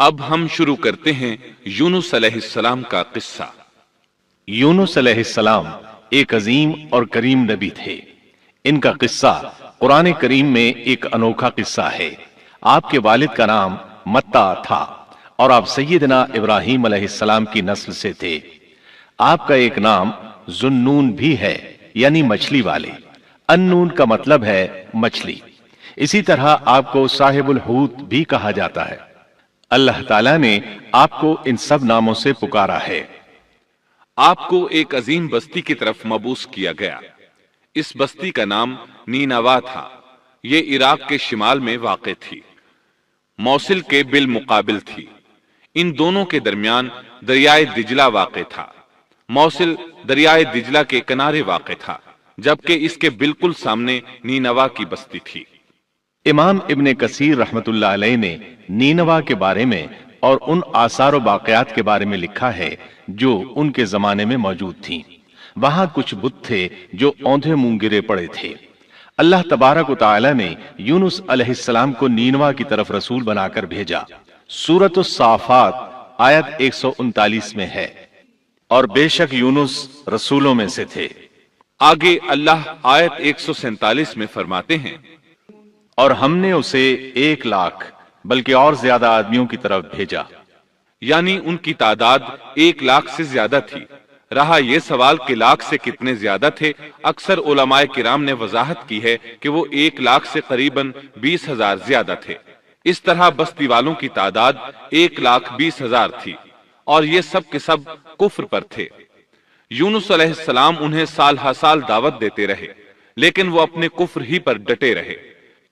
اب ہم شروع کرتے ہیں یونس علیہ السلام کا قصہ۔ یونس علیہ السلام ایک عظیم اور کریم نبی تھے۔ ان کا قصہ قرآن کریم میں ایک انوکھا قصہ ہے۔ آپ کے والد کا نام متا تھا اور آپ سیدنا ابراہیم علیہ السلام کی نسل سے تھے۔ آپ کا ایک نام ذوالنون بھی ہے، یعنی مچھلی والے۔ النون کا مطلب ہے مچھلی۔ اسی طرح آپ کو صاحب الحوت بھی کہا جاتا ہے۔ اللہ تعالیٰ نے آپ کو ان سب ناموں سے پکارا ہے۔ آپ کو ایک عظیم بستی کی طرف مبعوث کیا گیا۔ اس بستی کا نام نینوا تھا۔ یہ عراق کے شمال میں واقع تھی، موصل کے بالمقابل تھی۔ ان دونوں کے درمیان دریائے دجلہ واقع تھا۔ موصل دریائے دجلہ کے کنارے واقع تھا، جبکہ اس کے بالکل سامنے نینوا کی بستی تھی۔ امام ابن کثیر رحمت اللہ علیہ نے نینوا کے بارے میں اور ان آثار و باقیات کے بارے میں لکھا ہے جو ان کے زمانے میں موجود تھیں۔ وہاں کچھ بت تھے جو اوندھے منہ گرے پڑے تھے۔ اللہ تبارک و تعالی نے یونس علیہ السلام کو نینوا کی طرف رسول بنا کر بھیجا۔ سورۃ الصافات آیت 139 میں ہے، اور بے شک یونس رسولوں میں سے تھے۔ آگے اللہ آیت 147 میں فرماتے ہیں، اور ہم نے اسے 1,00,000 بلکہ اور زیادہ آدمیوں کی طرف بھیجا۔ یعنی ان کی تعداد 1,00,000 سے زیادہ تھی۔ رہا یہ سوال کہ لاکھ سے کتنے زیادہ تھے، اکثر علماء کرام نے وضاحت کی ہے کہ وہ 1,00,000 سے قریباً 20,000 زیادہ تھے۔ اس طرح بستی والوں کی تعداد 1,20,000 تھی، اور یہ سب کے سب کفر پر تھے۔ یونس علیہ السلام انہیں سال ہر سال دعوت دیتے رہے، لیکن وہ اپنے کفر ہی پر ڈٹے رہے۔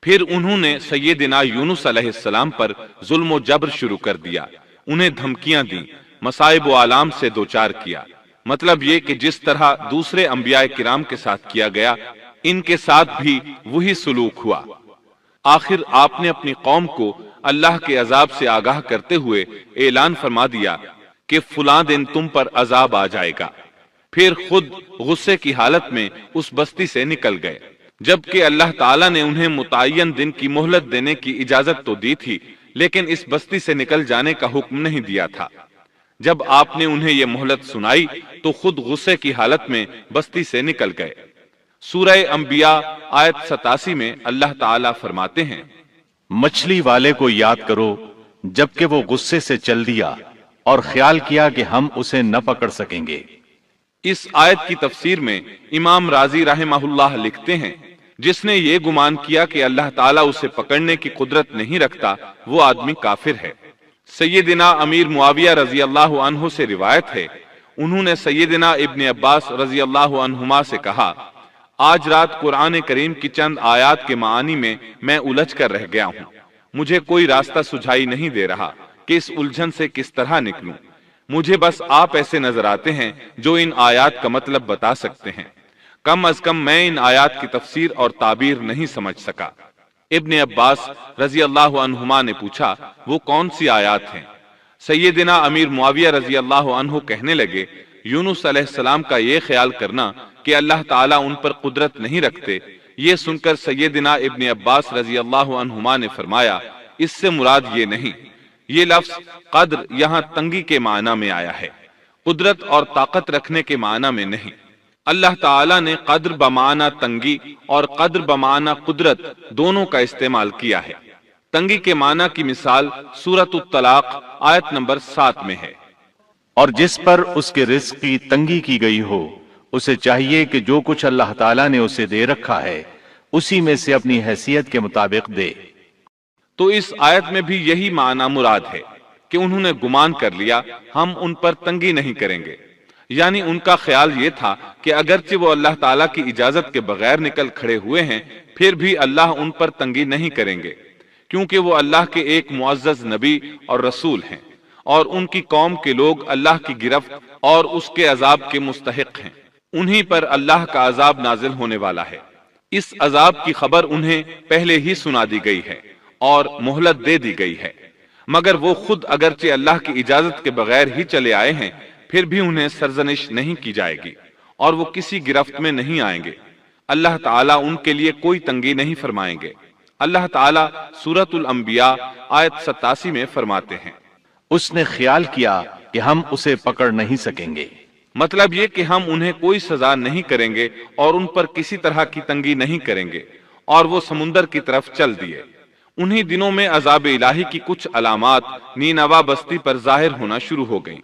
پھر انہوں نے سیدنا یونس علیہ السلام پر ظلم و جبر شروع کر دیا، انہیں دھمکیاں دیں، مصائب و آلام سے دوچار کیا۔ مطلب یہ کہ جس طرح دوسرے انبیاء کرام کے ساتھ کیا گیا، ان کے ساتھ بھی وہی سلوک ہوا۔ آخر آپ نے اپنی قوم کو اللہ کے عذاب سے آگاہ کرتے ہوئے اعلان فرما دیا کہ فلاں دن تم پر عذاب آ جائے گا۔ پھر خود غصے کی حالت میں اس بستی سے نکل گئے، جبکہ اللہ تعالیٰ نے انہیں متعین دن کی مہلت دینے کی اجازت تو دی تھی، لیکن اس بستی سے نکل جانے کا حکم نہیں دیا تھا۔ جب آپ نے انہیں یہ مہلت سنائی تو خود غصے کی حالت میں بستی سے نکل گئے۔ سورہ انبیاء آیت 87 میں اللہ تعالیٰ فرماتے ہیں، مچھلی والے کو یاد کرو جبکہ وہ غصے سے چل دیا اور خیال کیا کہ ہم اسے نہ پکڑ سکیں گے۔ اس آیت کی تفسیر میں امام رازی رحمہ اللہ لکھتے ہیں، جس نے یہ گمان کیا کہ اللہ تعالیٰ اسے پکڑنے کی قدرت نہیں رکھتا، وہ آدمی کافر ہے۔ سیدنا امیر معاویہ رضی اللہ عنہ سے روایت ہے، انہوں نے سیدنا ابن عباس رضی اللہ عنہما سے کہا، آج رات قرآن کریم کی چند آیات کے معانی میں الجھ کر رہ گیا ہوں۔ مجھے کوئی راستہ سجھائی نہیں دے رہا کہ اس الجھن سے کس طرح نکلوں۔ مجھے بس آپ ایسے نظر آتے ہیں جو ان آیات کا مطلب بتا سکتے ہیں۔ کم از کم میں ان آیات کی تفسیر اور تعبیر نہیں سمجھ سکا۔ ابن عباس رضی اللہ عنہما نے پوچھا، وہ کون سی آیات ہیں؟ سیدنا امیر معاویہ رضی اللہ عنہ کہنے لگے، یونس علیہ السلام کا یہ خیال کرنا کہ اللہ تعالیٰ ان پر قدرت نہیں رکھتے۔ یہ سن کر سیدنا ابن عباس رضی اللہ عنہما نے فرمایا، اس سے مراد یہ نہیں۔ یہ لفظ قدر یہاں تنگی کے معنی میں آیا ہے، قدرت اور طاقت رکھنے کے معنی میں نہیں۔ اللہ تعالیٰ نے قدر بمعنی تنگی اور قدر بمعنی قدرت دونوں کا استعمال کیا ہے۔ تنگی کے معنی کی مثال سورۃ الطلاق آیت نمبر 7 میں ہے، اور جس پر اس کے رزق کی تنگی کی گئی ہو، اسے چاہیے کہ جو کچھ اللہ تعالیٰ نے اسے دے رکھا ہے اسی میں سے اپنی حیثیت کے مطابق دے۔ تو اس آیت میں بھی یہی معنی مراد ہے کہ انہوں نے گمان کر لیا ہم ان پر تنگی نہیں کریں گے، یعنی ان کا خیال یہ تھا کہ اگرچہ وہ اللہ تعالیٰ کی اجازت کے بغیر نکل کھڑے ہوئے ہیں، پھر بھی اللہ ان پر تنگی نہیں کریں گے، کیونکہ وہ اللہ کے ایک معزز نبی اور رسول ہیں، اور ان کی قوم کے لوگ اللہ کی گرفت اور اس کے عذاب کے مستحق ہیں۔ انہی پر اللہ کا عذاب نازل ہونے والا ہے۔ اس عذاب کی خبر انہیں پہلے ہی سنا دی گئی ہے اور مہلت دے دی گئی ہے، مگر وہ خود اگرچہ اللہ کی اجازت کے بغیر ہی چلے آئے ہیں، پھر بھی انہیں سرزنش نہیں کی جائے گی اور وہ کسی گرفت میں نہیں آئیں گے۔ اللہ تعالیٰ ان کے لیے کوئی تنگی نہیں فرمائیں گے۔ اللہ تعالیٰ سورۃ الانبیاء آیت 87 میں فرماتے ہیں، اس نے خیال کیا کہ ہم اسے پکڑ نہیں سکیں گے۔ مطلب یہ کہ ہم انہیں کوئی سزا نہیں کریں گے اور ان پر کسی طرح کی تنگی نہیں کریں گے، اور وہ سمندر کی طرف چل دیے۔ انہی دنوں میں عذاب الہی کی کچھ علامات نینوا بستی پر ظاہر ہونا شروع ہو گئیں۔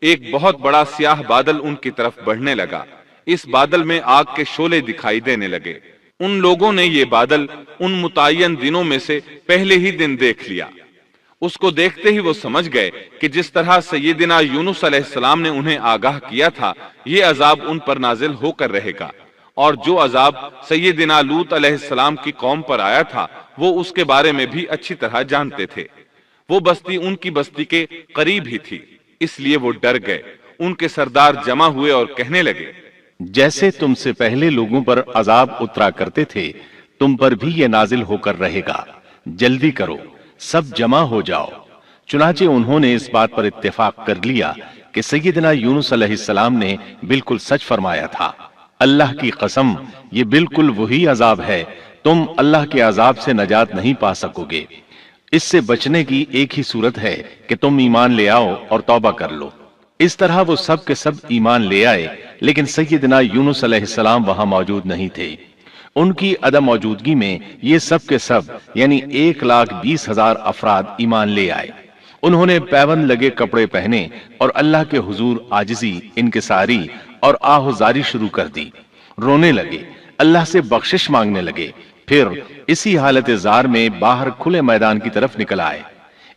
ایک بہت بڑا سیاہ بادل ان کی طرف بڑھنے لگا۔ اس بادل میں آگ کے شعلے دکھائی دینے لگے۔ ان لوگوں نے یہ بادل ان متعین دنوں میں سے پہلے ہی دن دیکھ لیا۔ اس کو دیکھتے ہی وہ سمجھ گئے کہ جس طرح سیدنا یونس علیہ السلام نے انہیں آگاہ کیا تھا، یہ عذاب ان پر نازل ہو کر رہے گا، اور جو عذاب سیدنا لوط علیہ السلام کی قوم پر آیا تھا وہ اس کے بارے میں بھی اچھی طرح جانتے تھے۔ وہ بستی ان کی بستی کے قریب ہی تھی، اس لیے وہ ڈر گئے۔ ان کے سردار جمع ہوئے اور کہنے لگے، جیسے تم سے پہلے لوگوں پر عذاب اترا کرتے تھے، تم پر بھی یہ نازل ہو کر رہے گا، جلدی کرو، سب جمع ہو جاؤ۔ چنانچہ انہوں نے اس بات پر اتفاق کر لیا کہ سیدنا یونس علیہ السلام نے بالکل سچ فرمایا تھا۔ اللہ کی قسم، یہ بالکل وہی عذاب ہے، تم اللہ کے عذاب سے نجات نہیں پا سکو گے۔ اس سے بچنے کی ایک ہی صورت ہے کہ تم ایمان لے آؤ اور توبہ کر لو۔ اس طرح وہ سب کے سب ایمان لے آئے، لیکن سیدنا یونس علیہ السلام وہاں موجود نہیں تھے۔ ان کی عدم موجودگی میں یہ سب کے سب یعنی 1,20,000 افراد ایمان لے آئے۔ انہوں نے پیوند لگے کپڑے پہنے اور اللہ کے حضور عاجزی، انکساری اور آہوزاری شروع کر دی، رونے لگے، اللہ سے بخشش مانگنے لگے، پھر اسی حالت زار میں باہر کھلے میدان کی طرف نکل آئے۔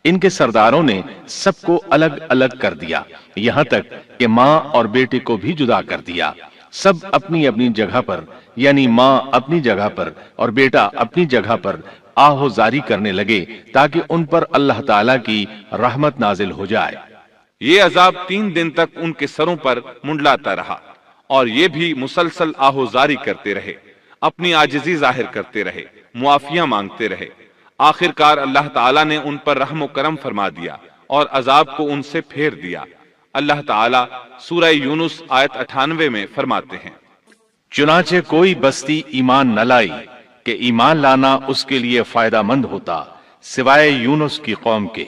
ان کے سرداروں نے سب کو الگ الگ کر دیا، یہاں تک کہ ماں اور بیٹے کو بھی جدا کر دیا۔ سب اپنی اپنی جگہ پر یعنی ماں اپنی جگہ پر اور بیٹا اپنی جگہ پر آہوزاری کرنے لگے تاکہ ان پر اللہ تعالیٰ کی رحمت نازل ہو جائے۔ یہ عذاب 3 دن تک ان کے سروں پر منڈلاتا رہا، اور یہ بھی مسلسل آہوزاری کرتے رہے، اپنی عاجزی ظاہر کرتے رہے، معافیاں مانگتے رہے۔ آخر کار اللہ تعالیٰ نے ان پر رحم و کرم فرما دیا اور عذاب کو ان سے پھیر دیا۔ اللہ تعالیٰ سورہ یونس آیت 98 میں فرماتے ہیں، چنانچہ کوئی بستی ایمان نہ لائی کہ ایمان لانا اس کے لیے فائدہ مند ہوتا، سوائے یونس کی قوم کے۔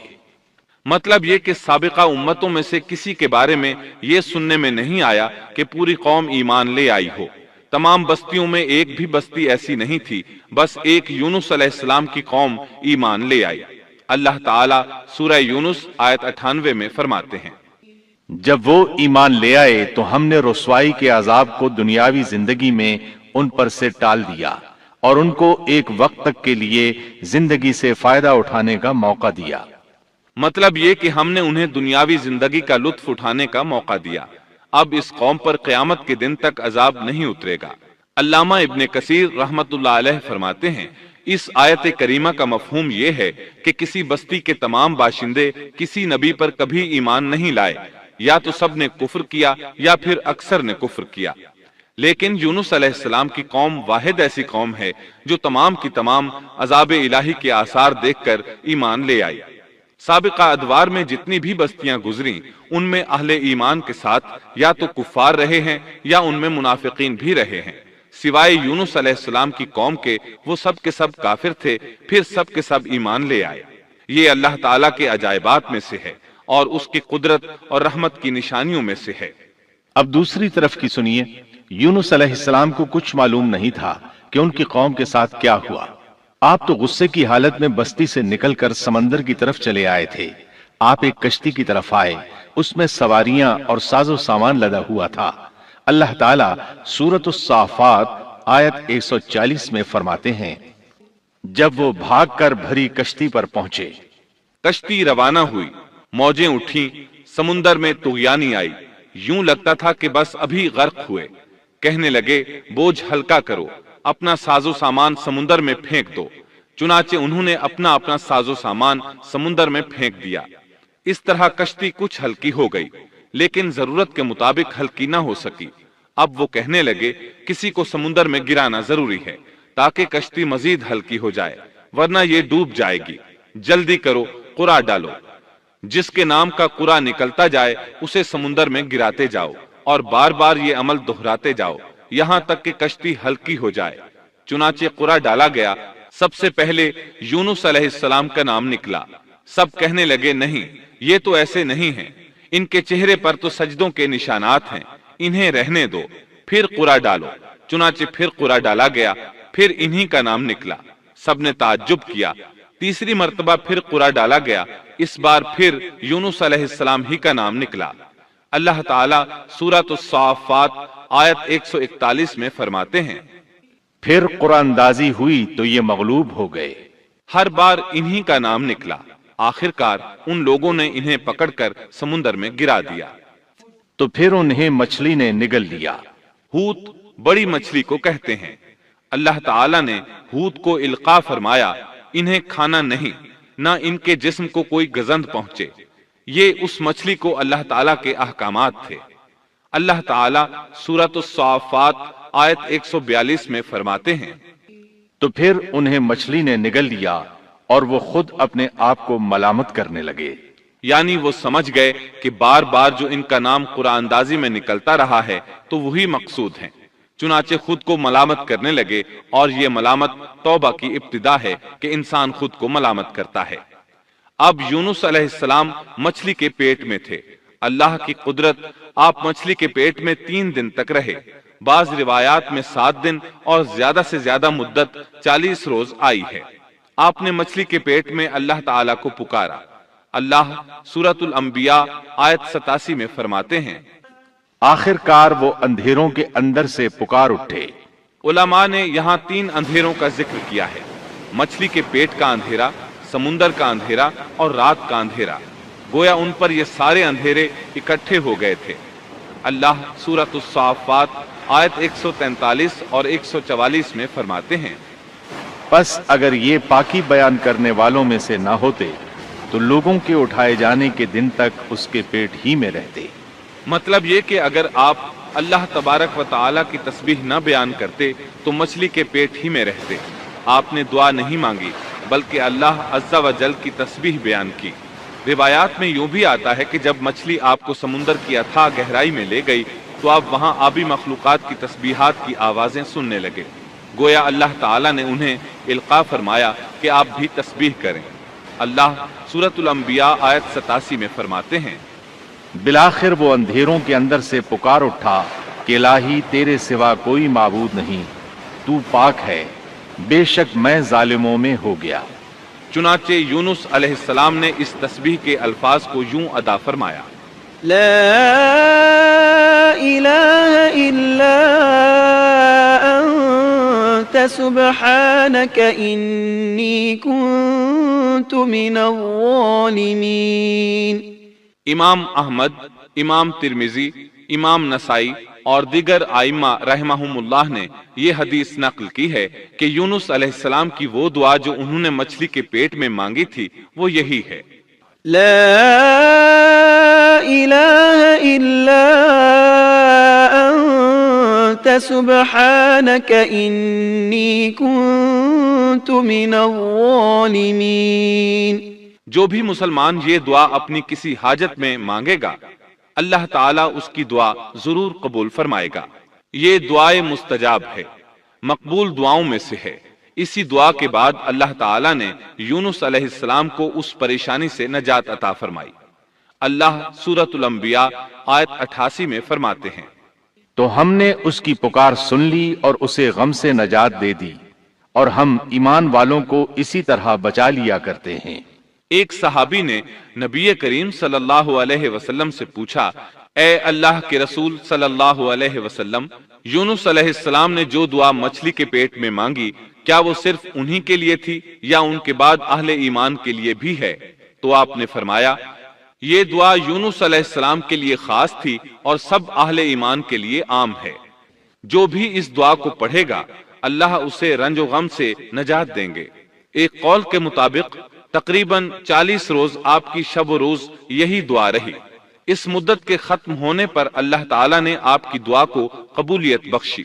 مطلب یہ کہ سابقہ امتوں میں سے کسی کے بارے میں یہ سننے میں نہیں آیا کہ پوری قوم ایمان لے آئی ہو۔ تمام بستیوں میں ایک بھی بستی ایسی نہیں تھی، بس ایک یونس علیہ السلام کی قوم ایمان لے آئی۔ اللہ تعالیٰ سورہ یونس آیت 98 میں فرماتے ہیں، جب وہ ایمان لے آئے تو ہم نے رسوائی کے عذاب کو دنیاوی زندگی میں ان پر سے ٹال دیا اور ان کو ایک وقت تک کے لیے زندگی سے فائدہ اٹھانے کا موقع دیا۔ مطلب یہ کہ ہم نے انہیں دنیاوی زندگی کا لطف اٹھانے کا موقع دیا۔ اب اس قوم پر قیامت کے دن تک عذاب نہیں اترے گا۔ علامہ ابن کثیر رحمت اللہ علیہ فرماتے ہیں، اس آیت کریمہ کا مفہوم یہ ہے کہ کسی بستی کے تمام باشندے کسی نبی پر کبھی ایمان نہیں لائے، یا تو سب نے کفر کیا یا پھر اکثر نے کفر کیا۔ لیکن یونس علیہ السلام کی قوم واحد ایسی قوم ہے جو تمام کی تمام عذاب الہی کے آثار دیکھ کر ایمان لے آئی۔ سابقہ ادوار میں جتنی بھی بستیاں گزریں ان میں اہل ایمان کے ساتھ یا تو کفار رہے ہیں یا ان میں منافقین بھی رہے ہیں، سوائے یونس علیہ السلام کی قوم کے، وہ سب کے سب کافر تھے، پھر سب کے سب ایمان لے آئے۔ یہ اللہ تعالیٰ کے عجائبات میں سے ہے اور اس کی قدرت اور رحمت کی نشانیوں میں سے ہے۔ اب دوسری طرف کی سنیے، یونس علیہ السلام کو کچھ معلوم نہیں تھا کہ ان کی قوم کے ساتھ کیا ہوا۔ آپ تو غصے کی حالت میں بستی سے نکل کر سمندر کی طرف چلے آئے تھے۔ آپ ایک کشتی کی طرف آئے، اس میں سواریاں اور ساز و سامان لدا ہوا تھا۔ اللہ تعالیٰ سورۃ الصافات آیت 140 میں فرماتے ہیں، جب وہ بھاگ کر بھری کشتی پر پہنچے، کشتی روانہ ہوئی، موجیں اٹھیں، سمندر میں طغیانی آئی، یوں لگتا تھا کہ بس ابھی غرق ہوئے۔ کہنے لگے، بوجھ ہلکا کرو، اپنا ساز و سامان سمندر میں پھینک دو۔ چنانچہ انہوں نے اپنا اپنا ساز و سامان سمندر میں پھینک دیا۔ اس طرح کشتی کچھ ہلکی ہو گئی، لیکن ضرورت کے مطابق ہلکی نہ ہو سکی۔ اب وہ کہنے لگے، کسی کو سمندر میں گرانا ضروری ہے تاکہ کشتی مزید ہلکی ہو جائے، ورنہ یہ ڈوب جائے گی۔ جلدی کرو، قرع ڈالو۔ جس کے نام کا قرع نکلتا جائے اسے سمندر میں گراتے جاؤ اور بار بار یہ عمل دہراتے جاؤ یہاں تک کہ کشتی ہلکی ہو جائے۔ چنانچہ قرع ڈالا گیا۔ سب سے پہلے یونس علیہ السلام کا نام نکلا۔ سب کہنے لگے، نہیں، یہ تو ایسے نہیں ہیں، ان کے چہرے پر تو سجدوں کے نشانات ہیں، انہیں رہنے دو، پھر قرآ ڈالو۔ چنانچہ پھر قرآ ڈالا گیا، پھر انہی کا نام نکلا۔ سب نے تعجب کیا۔ تیسری مرتبہ پھر قرآ ڈالا گیا، اس بار پھر یونس علیہ السلام ہی کا نام نکلا۔ اللہ تعالیٰ سورۃ الصافات آیت 141 میں فرماتے ہیں، پھر قرآن اندازی ہوئی تو یہ مغلوب ہو گئے۔ ہر بار انہی کا نام نکلا۔ آخر کار ان لوگوں نے انہیں پکڑ کر سمندر میں گرا دیا۔ تو پھر انہیں مچھلی نے نگل لیا۔ حوت بڑی مچھلی کو کہتے ہیں۔ اللہ تعالیٰ نے حوت کو القاء فرمایا، انہیں کھانا نہیں، نہ ان کے جسم کو کوئی گزند پہنچے۔ یہ اس مچھلی کو اللہ تعالیٰ کے احکامات تھے۔ اللہ تعالیٰ سورۃ الصافات آیت 142 میں فرماتے ہیں، تو پھر انہیں مچھلی نے نگل لیا اور وہ خود اپنے آپ کو ملامت کرنے لگے۔ یعنی وہ سمجھ گئے کہ بار بار جو ان کا نام قرآن اندازی میں نکلتا رہا ہے تو وہی مقصود ہیں، چنانچہ خود کو ملامت کرنے لگے، اور یہ ملامت توبہ کی ابتدا ہے کہ انسان خود کو ملامت کرتا ہے۔ اب یونس علیہ السلام مچھلی کے پیٹ میں تھے۔ اللہ کی قدرت، آپ مچھلی کے پیٹ میں 3 دن تک رہے۔ بعض روایات میں 7 دن اور زیادہ سے زیادہ مدت 40 روز آئی ہے۔ آپ نے مچھلی کے پیٹ میں اللہ تعالیٰ کو پکارا۔ اللہ سورۃ الانبیاء آیت 87 میں فرماتے ہیں، آخر کار وہ اندھیروں کے اندر سے پکار اٹھے۔ علماء نے یہاں 3 اندھیروں کا ذکر کیا ہے، مچھلی کے پیٹ کا اندھیرا، سمندر کا اندھیرا اور رات کا اندھیرا۔ گویا ان پر یہ سارے اندھیرے اکٹھے ہو گئے تھے۔ اللہ سورۃ الصافات آیت 143 اور 144 میں فرماتے ہیں، پس اگر یہ پاکی بیان کرنے والوں میں سے نہ ہوتے تو لوگوں کے اٹھائے جانے کے دن تک اس کے پیٹ ہی میں رہتے۔ مطلب یہ کہ اگر آپ اللہ تبارک و تعالیٰ کی تسبیح نہ بیان کرتے تو مچھلی کے پیٹ ہی میں رہتے۔ آپ نے دعا نہیں مانگی بلکہ اللہ عز و جل کی تسبیح بیان کی۔ روایات میں یوں بھی آتا ہے کہ جب مچھلی آپ کو سمندر کی اتھاہ گہرائی میں لے گئی تو آپ وہاں آبی مخلوقات کی تسبیحات کی آوازیں سننے لگے۔ گویا اللہ تعالیٰ نے انہیں القاء فرمایا کہ آپ بھی تسبیح کریں۔ اللہ سورۃ الانبیاء آیت 87 میں فرماتے ہیں، بالآخر وہ اندھیروں کے اندر سے پکار اٹھا کہ الہی تیرے سوا کوئی معبود نہیں، تو پاک ہے، بے شک میں ظالموں میں ہو گیا۔ چنانچہ یونس علیہ السلام نے اس تسبیح کے الفاظ کو یوں ادا فرمایا، لا الہ الا انت سبحانک انی کنت من الظالمین۔ امام احمد، امام ترمذی، امام نسائی اور دیگر ائمہ رحمہم اللہ نے یہ حدیث نقل کی ہے کہ یونس علیہ السلام کی وہ دعا جو انہوں نے مچھلی کے پیٹ میں مانگی تھی وہ یہی ہے، لا الہ الا انت سبحانک انی کنت من الظالمین۔ جو بھی مسلمان یہ دعا اپنی کسی حاجت میں مانگے گا اللہ تعالیٰ اس کی دعا ضرور قبول فرمائے گا۔ یہ دعائے مستجاب ہے، مقبول دعاؤں میں سے ہے۔ اسی دعا کے بعد اللہ تعالیٰ نے یونس علیہ السلام کو اس پریشانی سے نجات عطا فرمائی۔ اللہ سورۃ الانبیاء آیت 88 میں فرماتے ہیں، تو ہم نے اس کی پکار سن لی اور اسے غم سے نجات دے دی، اور ہم ایمان والوں کو اسی طرح بچا لیا کرتے ہیں۔ ایک صحابی نے نبی کریم صلی اللہ علیہ وسلم سے پوچھا، اے اللہ کے رسول صلی اللہ علیہ وسلم، یونس علیہ السلام نے جو دعا مچھلی کے پیٹ میں مانگی کیا وہ صرف انہی کے لیے تھی یا ان کے بعد اہل ایمان کے لیے بھی ہے؟ تو آپ نے فرمایا، یہ دعا یونس علیہ السلام کے لیے خاص تھی اور سب اہل ایمان کے لیے عام ہے۔ جو بھی اس دعا کو پڑھے گا اللہ اسے رنج و غم سے نجات دیں گے۔ ایک قول کے مطابق تقریباً 40 روز آپ کی شب و روز یہی دعا رہی۔ اس مدت کے ختم ہونے پر اللہ تعالیٰ نے آپ کی دعا کو قبولیت بخشی۔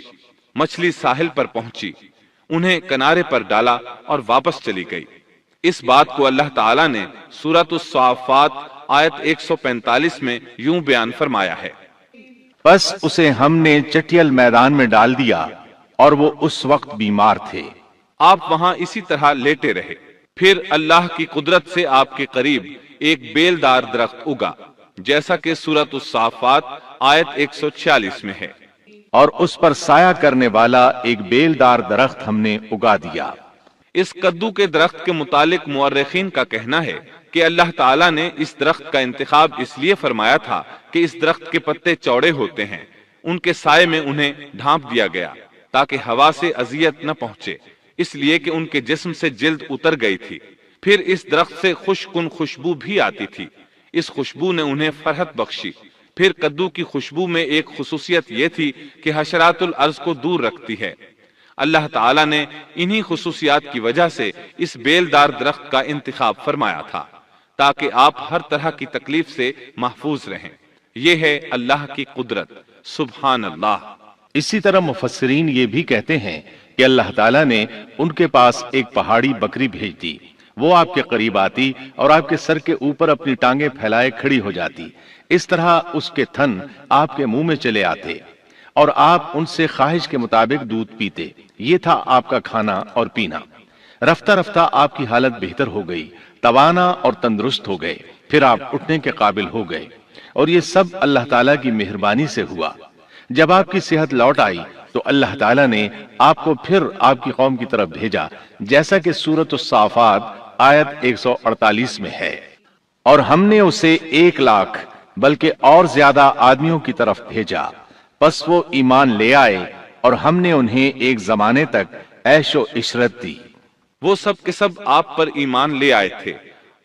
مچھلی ساحل پر پہنچی، انہیں کنارے پر ڈالا اور واپس چلی گئی۔ اس بات کو اللہ تعالیٰ نے سورۃ الصافات آیت 145 میں یوں بیان فرمایا ہے، بس اسے ہم نے چٹیل میدان میں ڈال دیا اور وہ اس وقت بیمار تھے۔ آپ وہاں اسی طرح لیٹے رہے۔ پھر اللہ کی قدرت سے آپ کے قریب ایک بیلدار درخت اگا، جیسا کہ سورۃ الصافات آیت 146 میں ہے۔ اور اس پر سایہ کرنے والا ایک بیلدار درخت ہم نے اگا دیا۔ اس کدو کے درخت کے متعلق مورخین کا کہنا ہے کہ اللہ تعالیٰ نے اس درخت کا انتخاب اس لیے فرمایا تھا کہ اس درخت کے پتے چوڑے ہوتے ہیں، ان کے سائے میں انہیں ڈھانپ دیا گیا تاکہ ہوا سے اذیت نہ پہنچے، اس لیے کہ ان کے جسم سے جلد اتر گئی تھی۔ پھر اس درخت سے خوشکن خوشبو بھی آتی تھی، اس خوشبو نے انہیں فرحت بخشی۔ پھر کدو کی خوشبو میں ایک خصوصیت یہ تھی کہ حشرات الارض کو دور رکھتی ہے۔ اللہ تعالیٰ نے انہی خصوصیات کی وجہ سے اس بیلدار درخت کا انتخاب فرمایا تھا تاکہ آپ ہر طرح کی تکلیف سے محفوظ رہیں۔ یہ ہے اللہ کی قدرت، سبحان اللہ۔ اسی طرح مفسرین یہ بھی کہتے ہیں کہ اللہ تعالیٰ نے ان کے پاس ایک پہاڑی بکری بھیج دی، وہ آپ کے قریب آتی اور آپ کے سر کے اوپر اپنی ٹانگیں پھیلائے کھڑی ہو جاتی، اس طرح اس کے تھن آپ کے منہ میں چلے آتے اور آپ ان سے خواہش کے مطابق دودھ پیتے۔ یہ تھا آپ کا کھانا اور پینا۔ رفتہ رفتہ آپ کی حالت بہتر ہو گئی، توانا اور تندرست ہو گئے، پھر آپ اٹھنے کے قابل ہو گئے، اور یہ سب اللہ تعالیٰ کی مہربانی سے ہوا۔ جب آپ کی صحت لوٹ آئی تو اللہ تعالیٰ نے آپ کو پھر آپ کی قوم کی طرف بھیجا، جیسا کہ سورۃ الصافات آیت 148 میں ہے۔ اور ہم نے اسے 1,00,000 بلکہ اور زیادہ آدمیوں کی طرف بھیجا، پس وہ ایمان لے آئے اور ہم نے انہیں ایک زمانے تک عیش و عشرت دی۔ وہ سب کے سب آپ پر ایمان لے آئے تھے۔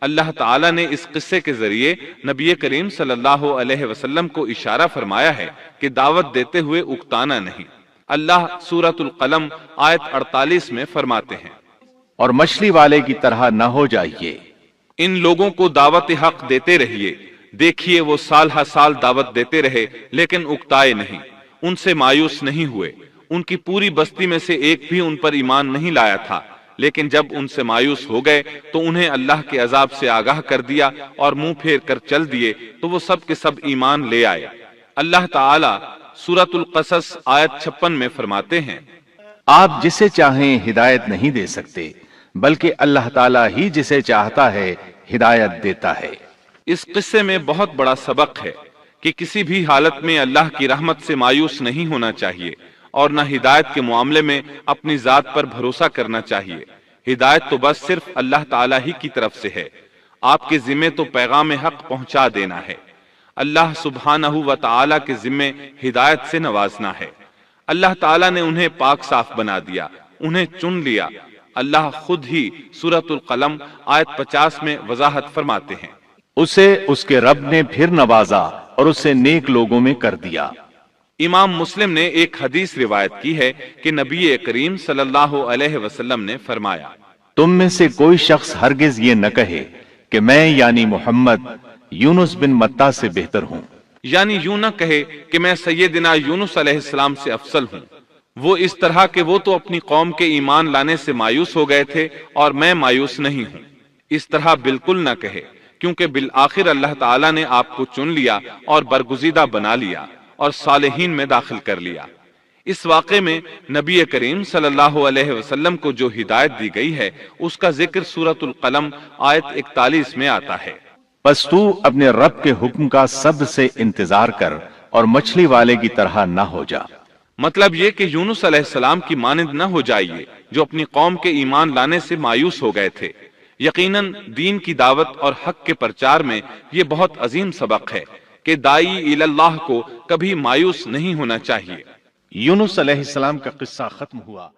اللہ تعالیٰ نے اس قصے کے ذریعے نبی کریم صلی اللہ علیہ وسلم کو اشارہ فرمایا ہے کہ دعوت دیتے ہوئے اکتانا نہیں۔ اللہ سورۃ القلم آیت 48 میں فرماتے ہیں، اور مچھلی والے کی طرح نہ ہو جائیے۔ ان لوگوں کو دعوت حق دیتے رہیے، دیکھیے وہ سال ہر سال دعوت دیتے رہے لیکن اکتائے نہیں، ان سے مایوس نہیں ہوئے۔ ان کی پوری بستی میں سے ایک بھی ان پر ایمان نہیں لایا تھا، لیکن جب ان سے مایوس ہو گئے تو انہیں اللہ کے عذاب سے آگاہ کر دیا اور منہ پھیر کر چل دیے تو وہ سب کے سب ایمان لے آئے۔ اللہ تعالیٰ سورۃ القصص آیت 56 میں فرماتے ہیں، آپ جسے چاہیں ہدایت نہیں دے سکتے، بلکہ اللہ تعالیٰ ہی جسے چاہتا ہے ہدایت دیتا ہے۔ اس قصے میں بہت بڑا سبق ہے کہ کسی بھی حالت میں اللہ کی رحمت سے مایوس نہیں ہونا چاہیے اور نہ ہدایت کے معاملے میں اپنی ذات پر بھروسہ کرنا چاہیے۔ ہدایت تو بس صرف اللہ تعالیٰ ہی کی طرف سے ہے، آپ کے ذمے تو پیغام حق پہنچا دینا ہے۔ اللہ سبحانہ و تعالیٰ کے ذمے ہدایت سے نوازنا ہے۔ اللہ تعالیٰ نے انہیں پاک صاف بنا دیا، انہیں چن لیا۔ اللہ خود ہی سورۃ القلم آیت 50 میں وضاحت فرماتے ہیں، اسے اس کے رب نے پھر نوازا اور اسے نیک لوگوں میں کر دیا۔ امام مسلم نے ایک حدیث روایت کی ہے کہ نبی کریم صلی اللہ علیہ وسلم نے فرمایا، تم میں سے کوئی شخص ہرگز یہ نہ کہے کہ میں یعنی محمد یونس بن متا سے بہتر ہوں، یعنی یوں نہ کہے کہ میں سیدنا یونس علیہ السلام سے افضل ہوں، وہ اس طرح کہ وہ تو اپنی قوم کے ایمان لانے سے مایوس ہو گئے تھے اور میں مایوس نہیں ہوں۔ اس طرح بالکل نہ کہے، کیونکہ بالآخر اللہ تعالیٰ نے آپ کو چن لیا اور برگزیدہ بنا لیا اور صالحین میں داخل کر لیا۔ اس واقعے میں نبی کریم صلی اللہ علیہ وسلم کو جو ہدایت دی گئی ہے اس کا ذکر سورۃ القلم آیت 41 میں آتا ہے، پس تو اپنے رب کے حکم کا صبر سے انتظار کر اور مچھلی والے کی طرح نہ ہو جا۔ مطلب یہ کہ یونس علیہ السلام کی مانند نہ ہو جائیے جو اپنی قوم کے ایمان لانے سے مایوس ہو گئے تھے۔ یقیناً دین کی دعوت اور حق کے پرچار میں یہ بہت عظیم سبق ہے کہ داعی اللہ کو کبھی مایوس نہیں ہونا چاہیے۔ یونس علیہ السلام کا قصہ ختم ہوا۔